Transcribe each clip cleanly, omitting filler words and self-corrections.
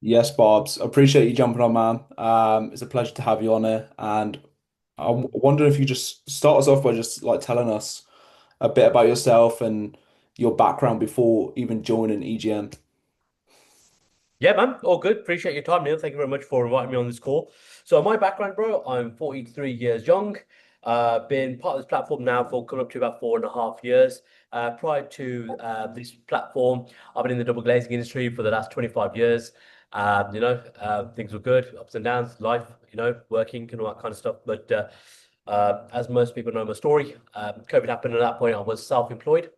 Yes, Barbs. Appreciate you jumping on, man. It's a pleasure to have you on here. And I'm wondering if you just start us off by just like telling us a bit about yourself and your background before even joining EGN. Yeah, man, all good. Appreciate your time, Neil. Thank you very much for inviting me on this call. So, my background, bro, I'm 43 years young. Been part of this platform now for coming up to about 4.5 years. Prior to this platform, I've been in the double glazing industry for the last 25 years. Things were good, ups and downs, life, working and all that kind of stuff. But as most people know my story, COVID happened at that point. I was self-employed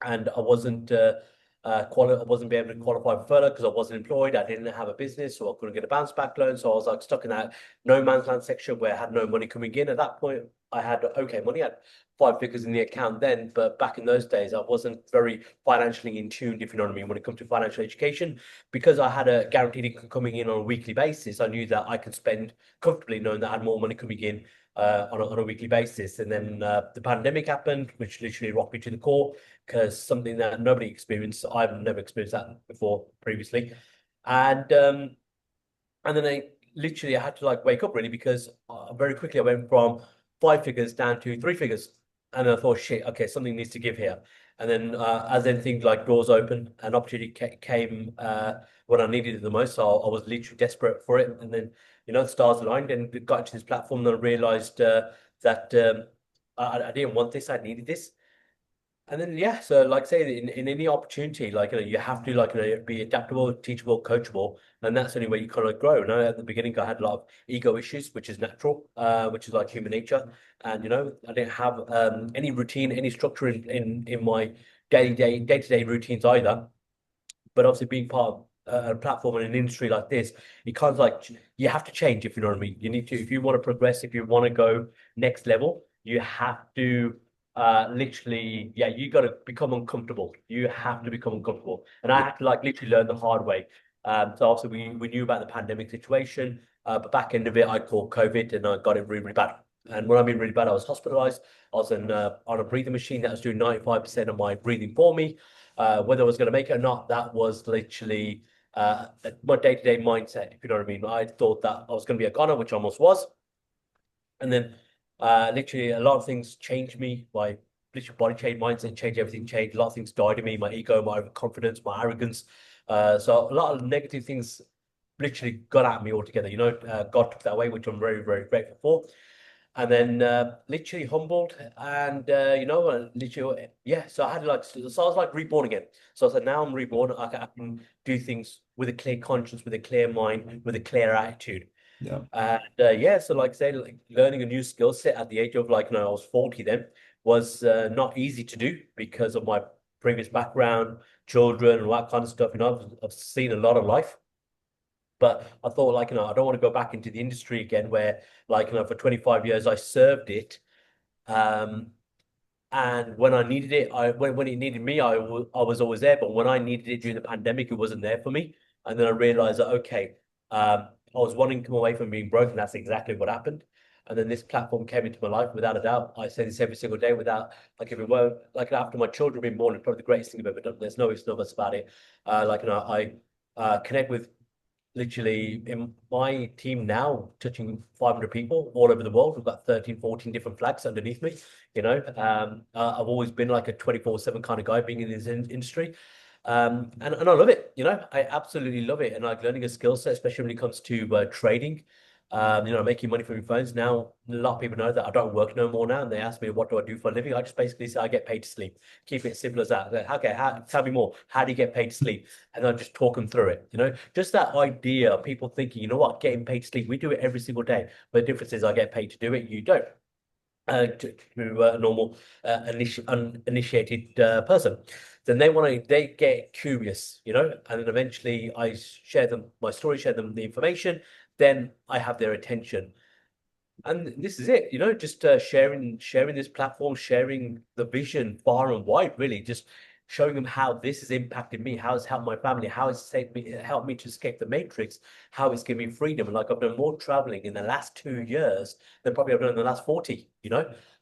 and I wasn't be able to qualify for furlough because I wasn't employed. I didn't have a business, so I couldn't get a bounce back loan. So I was like stuck in that no man's land section where I had no money coming in. At that point, I had okay money, I had 5 figures in the account then, but back in those days, I wasn't very financially in tune, if you know what I mean, when it comes to financial education. Because I had a guaranteed income coming in on a weekly basis, I knew that I could spend comfortably knowing that I had more money coming in on a weekly basis. And then the pandemic happened, which literally rocked me to the core because something that nobody experienced. I've never experienced that before previously, and um, and then I had to like wake up really because very quickly I went from 5 figures down to 3 figures, and I thought, shit, okay, something needs to give here. And then as anything like doors open, an opportunity came when I needed it the most. So I was literally desperate for it, and then the stars aligned and got into this platform, and I realized that I didn't want this, I needed this. And then yeah, so like say in any opportunity, like you have to like be adaptable, teachable, coachable, and that's the only way you kind of grow. And at the beginning, I had a lot of ego issues, which is natural, which is like human nature. And I didn't have any routine, any structure in my day-to-day routines either. But obviously, being part of a platform in an industry like this, it kind of like you have to change if you know what I mean. You need to if you want to progress, if you want to go next level, you have to literally, yeah, you got to become uncomfortable. You have to become uncomfortable, and I Yeah. had to like literally learn the hard way. So obviously we knew about the pandemic situation, but back end of it, I caught COVID and I got it really, really bad. And when I mean really bad, I was hospitalized. I was on a breathing machine that was doing 95% of my breathing for me. Whether I was going to make it or not, that was literally my day-to-day mindset, if you know what I mean. I thought that I was going to be a goner, which I almost was. And then literally a lot of things changed me. My literally body change, mindset changed, everything changed. A lot of things died in me, my ego, my overconfidence, my arrogance. So a lot of negative things literally got at me altogether. God took that away, which I'm very, very grateful for. And then literally humbled and literally yeah. So I had like so I was like reborn again. So I said now I'm reborn. I can do things with a clear conscience, with a clear mind, with a clear attitude. Yeah. And yeah, so like say, like learning a new skill set at the age of like, I was 40 then was not easy to do because of my previous background, children, and all that kind of stuff. I've seen a lot of life. But I thought, like, I don't want to go back into the industry again where, like, for 25 years I served it. Um, and when I needed it, when it needed me, I was always there. But when I needed it during the pandemic, it wasn't there for me. And then I realized that okay, I was wanting to come away from being broken. That's exactly what happened. And then this platform came into my life without a doubt. I say this every single day without like if it weren't like after my children being born, it's probably the greatest thing I've ever done. There's no ifs, no buts about it. I connect with literally in my team now touching 500 people all over the world. We've got 13, 14 different flags underneath me. I've always been like a 24/7 kind of guy being in this industry. And I love it, I absolutely love it. And like learning a skill set, especially when it comes to trading, making money from your phones. Now, a lot of people know that I don't work no more now. And they ask me, what do I do for a living? I just basically say I get paid to sleep. Keep it as simple as that. Like, okay, tell me more. How do you get paid to sleep? And I just talk them through it. Just that idea of people thinking, you know what, getting paid to sleep, we do it every single day. But the difference is I get paid to do it, you don't. To a normal uninitiated person, then they get curious, and then eventually I share them my story, share them the information, then I have their attention. And this is it, just sharing this platform, sharing the vision far and wide, really, just showing them how this has impacted me, how it's helped my family, how it's helped me to escape the matrix, how it's given me freedom. And like I've done more traveling in the last 2 years than probably I've done in the last 40,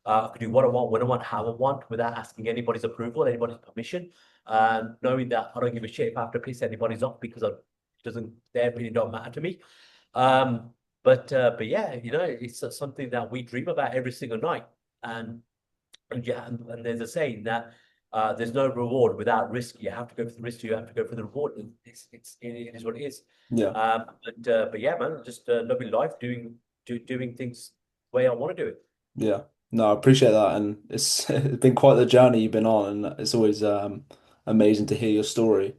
I could do what I want, when I want, how I want, without asking anybody's approval, anybody's permission. Knowing that I don't give a shit if I have to piss anybody's off because I doesn't their opinion don't matter to me. But yeah, it's something that we dream about every single night. And and yeah, and there's a saying that there's no reward without risk. You have to go for the risk. You have to go for the reward. And it is what it is. Yeah. But yeah, man, just loving life, doing things the way I want to do it. Yeah. No, I appreciate that, and it's it's been quite the journey you've been on, and it's always amazing to hear your story.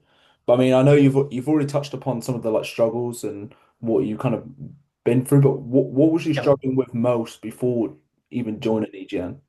But I mean, I know you've already touched upon some of the like struggles and what you kind of been through, but what was you Yeah. struggling with most before even joining EGN?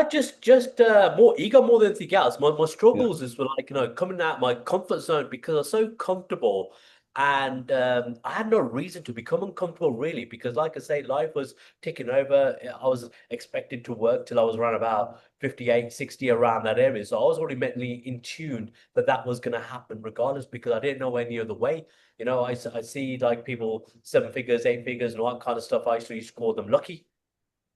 Just more ego more than anything else. My Yeah. struggles is like coming out my comfort zone because I'm so comfortable, and I had no reason to become uncomfortable really because, like I say, life was ticking over. I was expected to work till I was around about 58, 60 around that area, so I was already mentally in tune that that was going to happen regardless because I didn't know any other way. I see like people 7 figures, 8 figures, and all that kind of stuff. I actually used to call them lucky.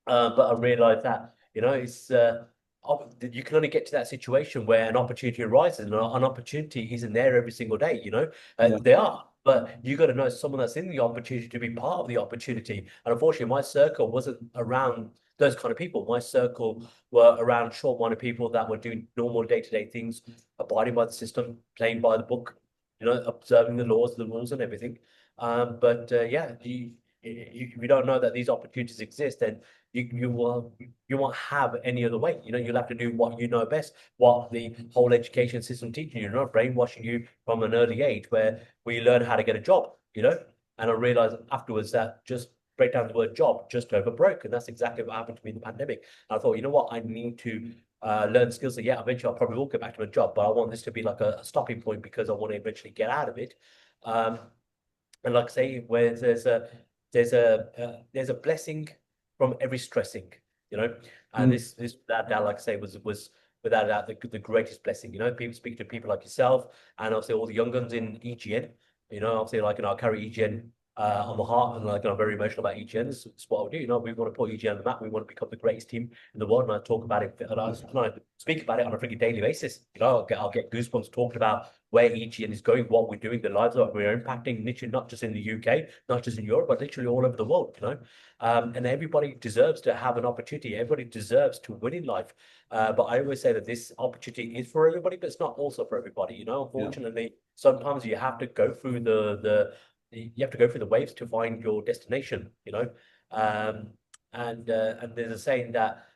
But I realized that, it's you can only get to that situation where an opportunity arises, and an opportunity isn't there every single day, Yeah. They are, but you got to know someone that's in the opportunity to be part of the opportunity. And unfortunately, my circle wasn't around those kind of people. My circle were around short-minded people that were doing normal day-to-day things, abiding by the system, playing by the book, observing the laws, the rules, and everything. But yeah, if you don't know that these opportunities exist, then you won't have any other way. You'll have to do what you know best, what the whole education system teaches you, brainwashing you from an early age where we learn how to get a job. And I realized afterwards that just break down the word job just over broke. And that's exactly what happened to me in the pandemic. And I thought, you know what, I need to learn skills. So yeah, eventually I probably will get back to my job, but I want this to be like a stopping point because I want to eventually get out of it. Um, and like I say, where there's a blessing from every stressing, you know. And Mm. this that like I say was without a doubt the greatest blessing. People speak to people like yourself, and obviously all the young guns in EGN. Obviously like I carry EGN on my heart, and like I'm very emotional about EGN. It's what I do. We want to put EGN on the map. We want to become the greatest team in the world, and I talk about it. And I speak about it on a freaking daily basis. I'll get goosebumps talking about where EGN is going, what we're doing, the lives that we're impacting, literally not just in the UK, not just in Europe, but literally all over the world. And everybody deserves to have an opportunity. Everybody deserves to win in life. But I always say that this opportunity is for everybody, but it's not also for everybody. Yeah. Unfortunately, sometimes you have to go through you have to go through the waves to find your destination. Um, and there's a saying that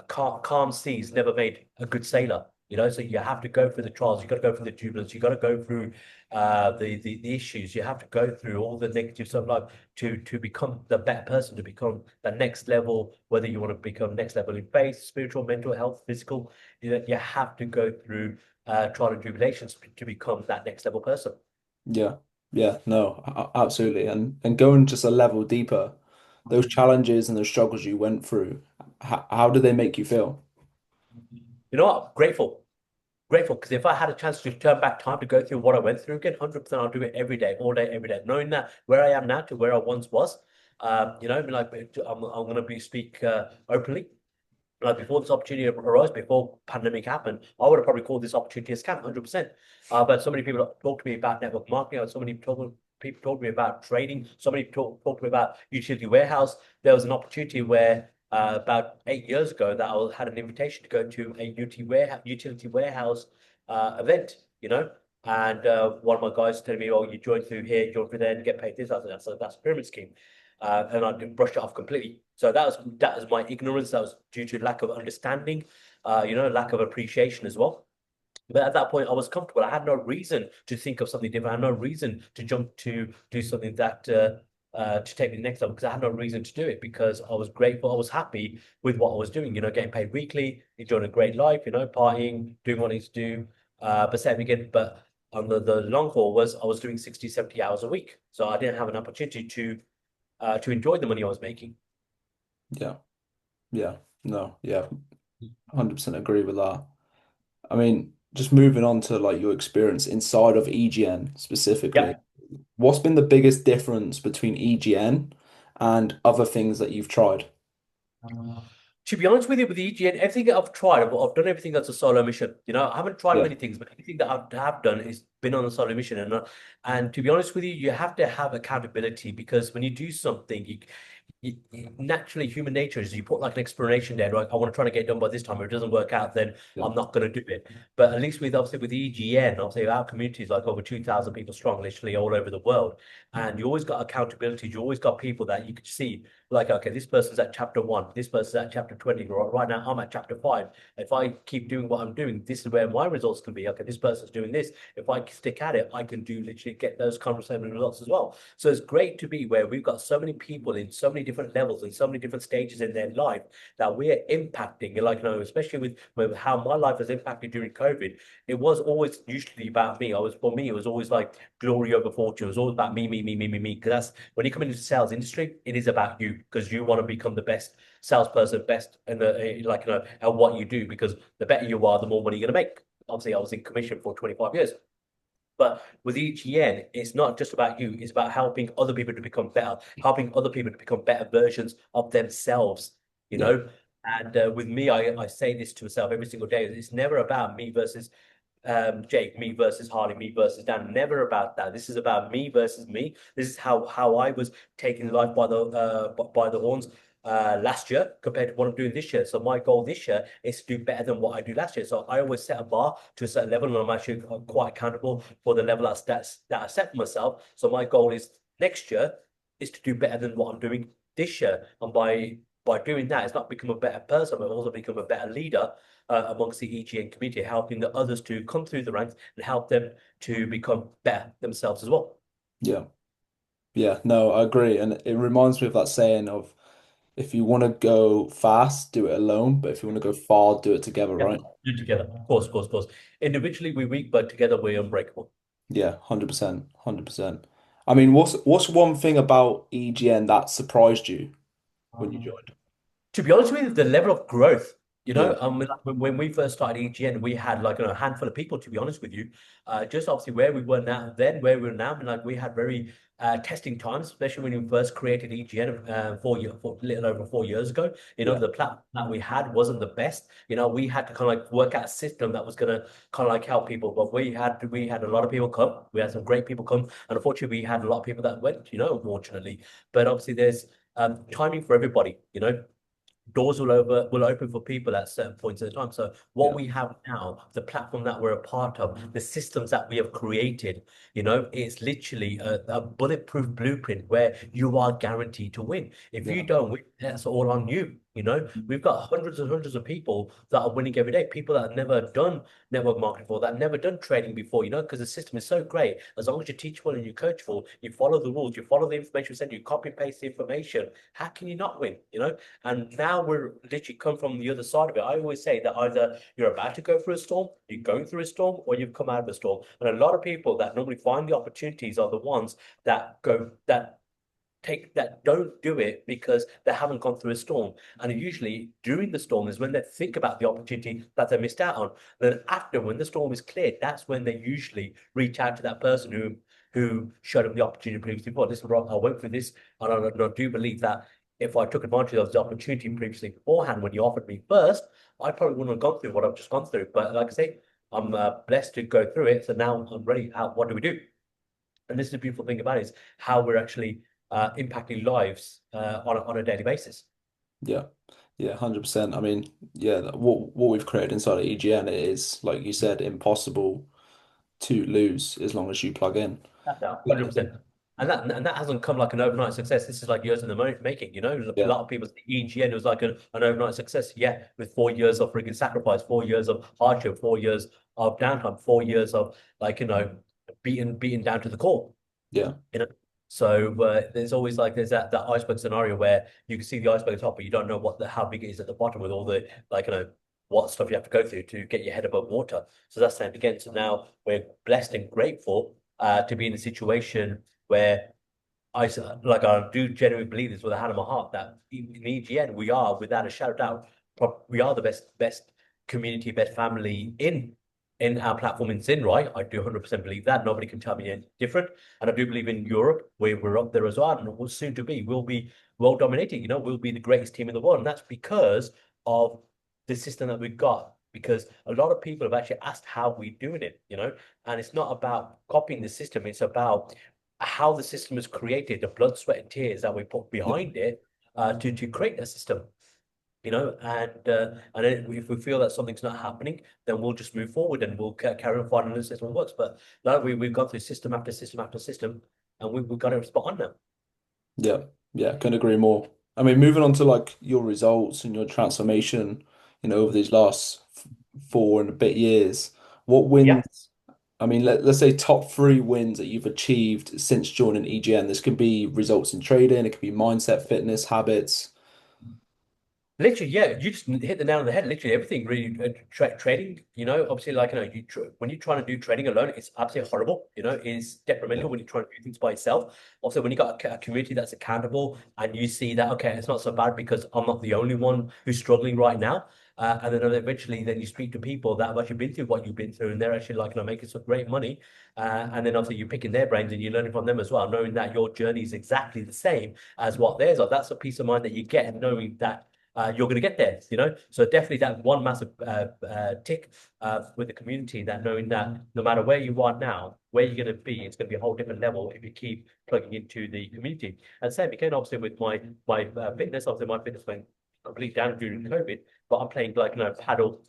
calm seas never made a good sailor. So you have to go through the trials, you got to go through the turbulence, you got to go through the issues, you have to go through all the negatives of life to become the better person, to become the next level, whether you want to become next level in faith, spiritual, mental health, physical, you have to go through trial and tribulations to become that next level person. Yeah. Yeah. No, absolutely. And going just a level deeper, those challenges and those struggles you went through, how did they make you feel? You know what? Grateful because if I had a chance to turn back time to go through what I went through again, 100% I'll do it every day, all day, every day, knowing that where I am now to where I once was. Like I'm going to be speak openly. Like before this opportunity arose, before pandemic happened, I would have probably called this opportunity a scam, 100%. But so many people talk to me about network marketing, or so many people talk to me about trading, so many talk to me about utility warehouse. There was an opportunity where about 8 years ago that had an invitation to go to a utility warehouse event, and one of my guys telling me, "Oh, you join through here, join through there, and get paid this." I said, "That's a pyramid scheme." And I brushed it off completely. So that was my ignorance. That was due to lack of understanding, lack of appreciation as well. But at that point, I was comfortable. I had no reason to think of something different. I had no reason to jump to do something that to take the next level because I had no reason to do it because I was grateful. I was happy with what I was doing. Getting paid weekly, enjoying a great life. Partying, doing what I need to do. But same again, but on the long haul was I was doing 60, 70 hours a week. So I didn't have an opportunity to enjoy the money I was making. Yeah. Yeah. No. Yeah. 100% agree with that. I mean, just moving on to like your experience inside of EGN specifically, Yep. what's been the biggest difference between EGN and other things that you've tried? To be honest with you, with the EGN, everything that I've tried, I've done everything that's a solo mission. I haven't tried Yeah, many things, but everything that I have done is been on a solo mission. And to be honest with you, you have to have accountability because when you do something, naturally human nature is you put like an explanation there, right? I want to try to get it done by this time. If it doesn't work out, then yeah, I'm not going to do it. But at least with obviously with EGN, obviously our community is like over 2,000 people strong, literally all over the world. And you always got accountability. You always got people that you could see, like, okay, this person's at chapter one, this person's at chapter 20. Right now, I'm at chapter five. If I keep doing what I'm doing, this is where my results can be. Okay, this person's doing this. If I stick at it, I can do literally get those kind of same results as well. So it's great to be where we've got so many people in so many different levels and so many different stages in their life that we're impacting. Like, especially with how my life was impacted during COVID, it was always usually about me. For me, it was always like glory over fortune. It was always about me, me, me, me, me, me. Because that's when you come into the sales industry, it is about you because you want to become the best salesperson, best in the at what you do. Because the better you are, the more money you're gonna make. Obviously, I was in commission for 25 years. But with EGN, it's not just about you, it's about helping other people to become better, helping other people to become better versions of themselves, you yeah, know? And with me, I say this to myself every single day. It's never about me versus Jake, me versus Harley, me versus Dan. Never about that. This is about me versus me. This is how I was taking life by the horns last year compared to what I'm doing this year. So my goal this year is to do better than what I do last year. So I always set a bar to a certain level, and I'm actually quite accountable for the level that I set for myself. So my goal is next year is to do better than what I'm doing this year, and by doing that, it's not become a better person, but also become a better leader amongst the EGN community, helping the others to come through the ranks and help them to become better themselves as well. yeah, yeah. No, I agree, and it reminds me of that saying of if you want to go fast, do it alone, but if you want to go far, do it together, Yeah, right? do together. Of course, of course, of course. Individually, we're weak, but together, we're unbreakable. Yeah, 100%, 100%. I mean, what's one thing about EGN that surprised you when you joined? To be honest with you, the level of growth, Yeah, like when we first started EGN, we had like a handful of people, to be honest with you. Just obviously where we were now, then where we're now, and like we had very testing times, especially when we first created EGN 4 little over 4 years ago. yeah, The platform that we had wasn't the best. We had to kind of like work out a system that was gonna kind of like help people. But we had a lot of people come. We had some great people come, and unfortunately, we had a lot of people that went. Unfortunately, but obviously there's timing for everybody. Doors will open for people at certain points in time. So what yeah, we have now, the platform that we're a part of, the systems that we have created, it's literally a bulletproof blueprint where you are guaranteed to win. If you yeah, don't win, that's all on you. We've got hundreds and hundreds of people that are winning every day, people that have never done network marketing before, that have never done trading before, because the system is so great. As long as you're teachable and you're coachable, you follow the rules, you follow the information sent, you copy and paste the information, how can you not win? And now we're literally come from the other side of it. I always say that either you're about to go through a storm, you're going through a storm, or you've come out of a storm. And a lot of people that normally find the opportunities are the ones that don't do it because they haven't gone through a storm. And usually during the storm is when they think about the opportunity that they missed out on. Then after, when the storm is cleared, that's when they usually reach out to that person who showed them the opportunity previously before. Listen, Rob, I went through this, and I do believe that if I took advantage of the opportunity previously beforehand when you offered me first, I probably wouldn't have gone through what I've just gone through. But like I say, I'm blessed to go through it. So now I'm ready. What do we do? And this is the beautiful thing about it, is how we're actually impacting lives on a daily basis. yeah, yeah, 100%. I mean, yeah, what we've created inside of EGN is, like you said, impossible to lose as long as you plug in. Yeah, Yeah, 100%. And that hasn't come like an overnight success. This is like years in the making. A yeah, lot of people think EGN was like an overnight success. Yeah, with 4 years of freaking sacrifice, 4 years of hardship, 4 years of downtime, 4 years of like beaten down to the core. yeah, you know. So there's always like there's that iceberg scenario where you can see the iceberg top, but you don't know how big it is at the bottom with all the what stuff you have to go through to get your head above water. So that's time again. So now we're blessed and grateful to be in a situation where I do genuinely believe this with a hand on my heart that in EGN we are without a shadow of doubt we are the best community, best family in our platform in Zin, right? I do 100% believe that. Nobody can tell me any different. And I do believe in Europe, where we're up there as well, and we'll soon to be. We'll be world dominating. We'll be the greatest team in the world, and that's because of the system that we've got because a lot of people have actually asked how we're doing it, and it's not about copying the system, it's about how the system is created, the blood, sweat, and tears that we put Yeah. behind it to create a system. And then if we feel that something's not happening, then we'll just move forward and we'll carry on finding the system works. But no, we've gone through system after system after system, and we've got it spot on now. Yeah. Yeah. Couldn't agree more. I mean, moving on to like your results and your transformation, over these last 4 and a bit years, what Yeah. wins? I mean, let's say top three wins that you've achieved since joining EGN. This could be results in trading, it could be mindset, fitness, habits. Literally, yeah, you just hit the nail on the head. Literally, everything really trading. Obviously, like you when you're trying to do trading alone, it's absolutely horrible. It's Yeah. detrimental when you're trying to do things by yourself. Also, when you got a community that's accountable and you see that okay, it's not so bad because I'm not the only one who's struggling right now. And then eventually, then you speak to people that have actually been through what you've been through, and they're actually like making some great money. And then obviously you're picking their brains and you're learning from them as well, knowing that your journey is exactly the same as what theirs are. That's a peace of mind that you get, knowing that you're going to get there, So definitely that one massive tick with the community, that knowing that no matter where you are now, where you're going to be, it's going to be a whole different level if you keep plugging into the community. And same again, obviously with my fitness, obviously my fitness went completely down during COVID, but I'm playing like paddle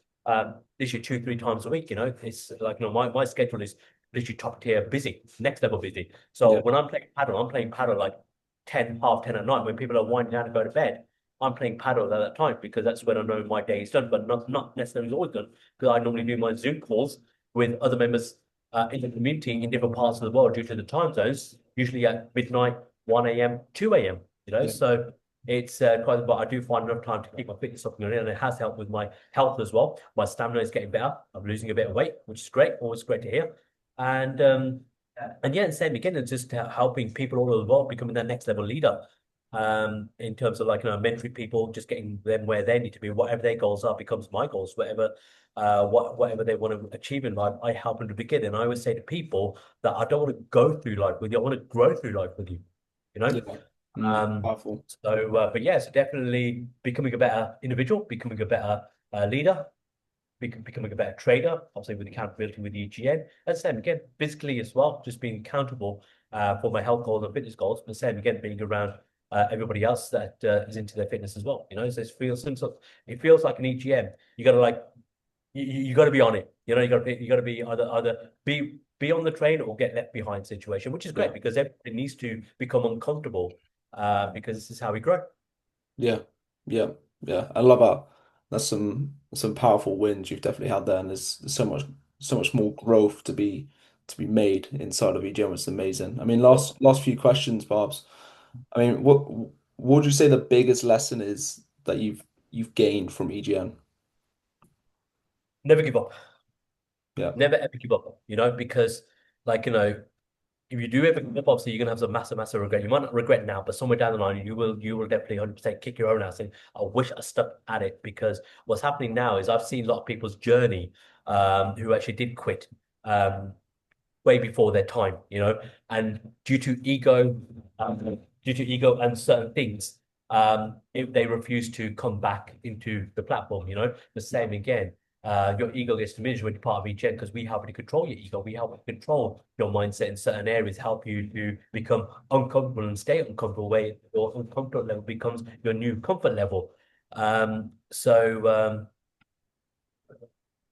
literally 2, 3 times a week. It's like my schedule is literally top tier busy, next level busy. So Yeah. when I'm playing paddle like 10, half 10 at night when people are winding down to go to bed. I'm playing paddle at that time because that's when I know my day is done, but not necessarily always done because I normally do my Zoom calls with other members in the community in different parts of the world due to the time zones, usually at midnight, 1 a.m., 2 a.m. Yeah. So it's quite, but I do find enough time to keep my fitness up and running, and it has helped with my health as well. My stamina is getting better. I'm losing a bit of weight, which is great. Always great to hear. And um, and yeah, and same again, it's just helping people all over the world becoming their next level leader in terms of like mentoring people, just getting them where they need to be, whatever their goals are becomes my goals, whatever they want to achieve in life, I help them to begin. And I always say to people that I don't want to go through life with you, I want to grow through life with you, you know. Yeah. Um, Powerful. but yeah, so definitely becoming a better individual, becoming a better leader, becoming a better trader, obviously with accountability with the EGN, and same again, physically as well, just being accountable for my health goals and fitness goals, but same again, being around everybody else that is into their fitness as well. So it feels like an EGM. You got to like you got to be on it. You got to be either be on the train or get left behind situation, which is Yeah. great because everybody needs to become uncomfortable because this is how we grow. Yeah. Yeah. Yeah. I love that. That's some powerful wins you've definitely had there, and there's so much more growth to be made inside of EGM, which is amazing. I mean, Well, last few questions, Barbs. I mean, what would you say the biggest lesson is that you've gained from EGN? never give up. Yeah. Never ever give up, because like, if you do ever give up, obviously you're gonna have some massive, massive regret. You might not regret now, but somewhere down the line, you will definitely 100% kick your own ass and I wish I stuck at it because what's happening now is I've seen a lot of people's journey who actually did quit. Um, way before their time, and due to ego and certain things, if they refuse to come back into the platform, the same again. Your ego gets diminished when you're part of EGN because we help you control your ego. We help you control your mindset in certain areas, help you to become uncomfortable and stay uncomfortable where your uncomfortable level becomes your new comfort level. Um, so um,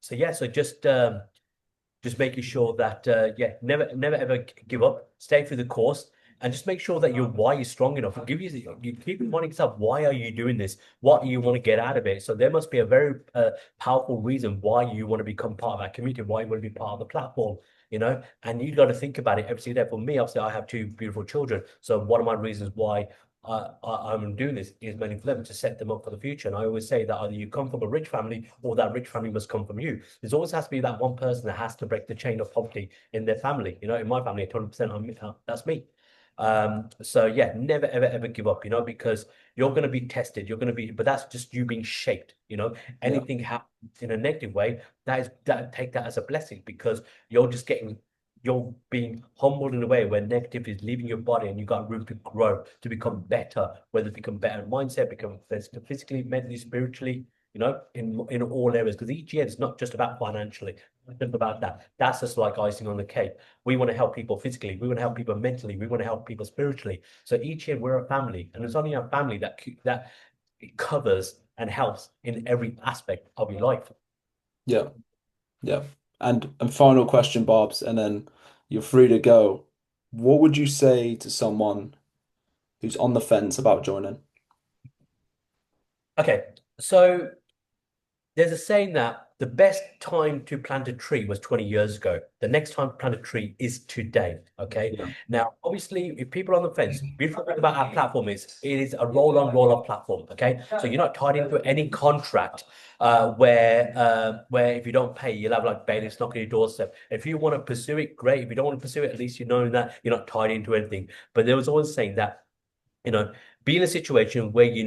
so yeah, so just making sure that never ever give up, stay through the course, and just make sure that your why is strong enough. You keep reminding yourself, why are you doing this? What do you want to get out of it? So there must be a very powerful reason why you want to become part of that community, why you want to be part of the platform. And you got to think about it every single day. For me, obviously, I have two beautiful children. So one of my reasons why I'm doing this is mainly for them to set them up for the future. And I always say that either you come from a rich family or that rich family must come from you. There's always has to be that one person that has to break the chain of poverty in their family. In my family, 20% that's me. So yeah, never ever ever give up, because you're going to be tested. You're going to be, but that's just you being shaped. Yeah. Anything happens in a negative way, take that as a blessing because you're being humbled in a way where negative is leaving your body and you got room to grow, to become better, whether it's become better in mindset, become physically, mentally, spiritually, in all areas. Because EGN is not just about financially, it's just about that. That's just like icing on the cake. We want to help people physically, we want to help people mentally, we want to help people spiritually. So each year we're a family, and it's only a family that it covers and helps in every aspect of your life. Yeah, yeah. And final question, Barbs, and then you're free to go. What would you say to someone who's on the fence about joining? Okay, so there's a saying that the best time to plant a tree was 20 years ago. The next time to plant a tree is today. Okay. Yeah, Now, obviously, if people are on the fence, beautiful thing about our platform is it is a roll on, roll off platform. Okay. So you're not tied into any contract where if you don't pay, you'll have like bailiffs knocking your doorstep. If you want to pursue it, great. If you don't want to pursue it, at least you know that you're not tied into anything. But there was always saying that you know, be in a situation where you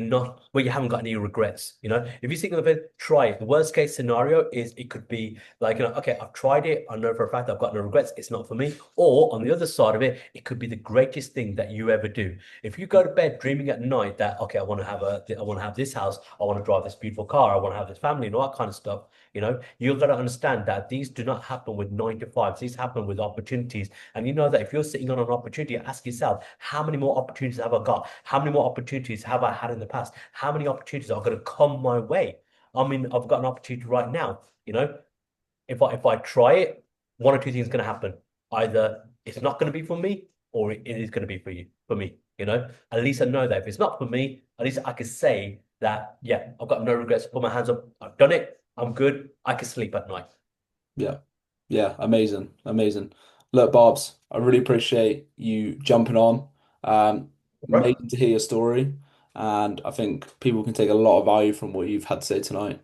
haven't got any regrets. If you think of it, try it. The worst case scenario is it could be like, okay, I've tried it. I know for a fact I've got no regrets. It's not for me. Or on the other side of it, it could be the greatest thing that you ever do. If you go to bed dreaming at night that, okay, I want to have this house. I want to drive this beautiful car. I want to have this family and all that kind of stuff. You've got to understand that these do not happen with 9 to 5s. These happen with opportunities. And you know that if you're sitting on an opportunity, ask yourself, how many more opportunities have I got? How many more opportunities have I had in the past? How many opportunities are going to come my way? I mean, I've got an opportunity right now. If I try it, one or two things going to happen. Either it's not going to be for me, or it is going to be for me. At least I know that if it's not for me, at least I can say that, yeah, I've got no regrets. Put my hands up. I've done it. I'm good. I can sleep at night. yeah, yeah. Amazing, amazing. Look, Barbs, I really appreciate you jumping on. Um, Bro. Amazing to hear your story, and I think people can take a lot of value from what you've had to say tonight.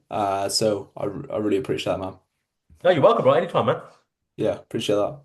So I really appreciate that, man. No, you're welcome, bro. Anytime, man. Yeah, appreciate that.